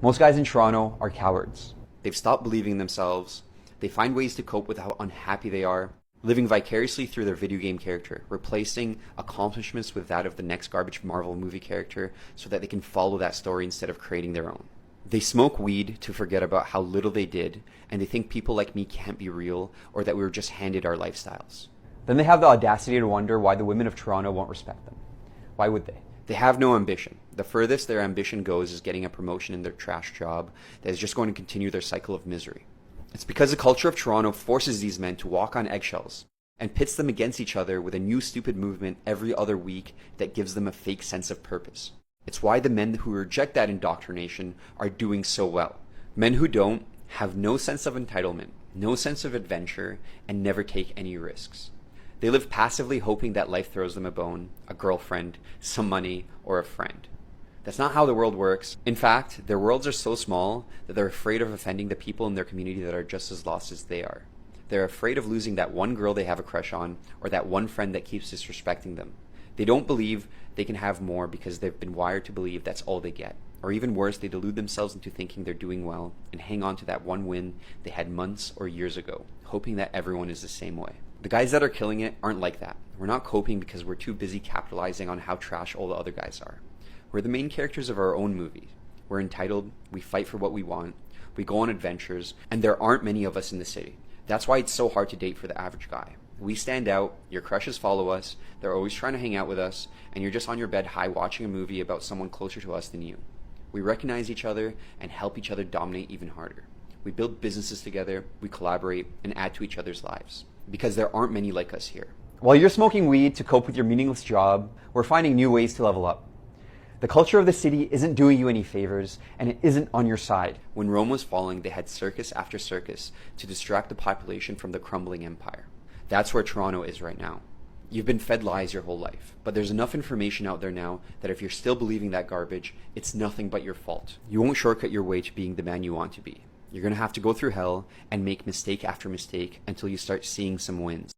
Most guys in Toronto are cowards. They've stopped believing in themselves. They find ways to cope with how unhappy they are, living vicariously through their video game character, replacing accomplishments with that of the next garbage Marvel movie character so that they can follow that story instead of creating their own. They smoke weed to forget about how little they did, and they think people like me can't be real or that we were just handed our lifestyles. Then they have the audacity to wonder why the women of Toronto won't respect them. Why would they? They have no ambition. The furthest their ambition goes is getting a promotion in their trash job that is just going to continue their cycle of misery. It's because the culture of Toronto forces these men to walk on eggshells and pits them against each other with a new stupid movement every other week that gives them a fake sense of purpose. It's why the men who reject that indoctrination are doing so well. Men who don't have no sense of entitlement, no sense of adventure, and never take any risks. They live passively hoping that life throws them a bone, a girlfriend, some money, or a friend. That's not how the world works. In fact, their worlds are so small that they're afraid of offending the people in their community that are just as lost as they are. They're afraid of losing that one girl they have a crush on or that one friend that keeps disrespecting them. They don't believe they can have more because they've been wired to believe that's all they get. Or even worse, they delude themselves into thinking they're doing well and hang on to that one win they had months or years ago, hoping that everyone is the same way. The guys that are killing it aren't like that. We're not coping because we're too busy capitalizing on how trash all the other guys are. We're the main characters of our own movie. We're entitled, we fight for what we want, we go on adventures, and there aren't many of us in the city. That's why it's so hard to date for the average guy. We stand out, your crushes follow us, they're always trying to hang out with us, and you're just on your bed high watching a movie about someone closer to us than you. We recognize each other and help each other dominate even harder. We build businesses together, we collaborate, and add to each other's lives. Because there aren't many like us here. While you're smoking weed to cope with your meaningless job, we're finding new ways to level up. The culture of the city isn't doing you any favors, and it isn't on your side. When Rome was falling, they had circus after circus to distract the population from the crumbling empire. That's where Toronto is right now. You've been fed lies your whole life, but there's enough information out there now that if you're still believing that garbage, it's nothing but your fault. You won't shortcut your way to being the man you want to be. You're going to have to go through hell and make mistake after mistake until you start seeing some wins.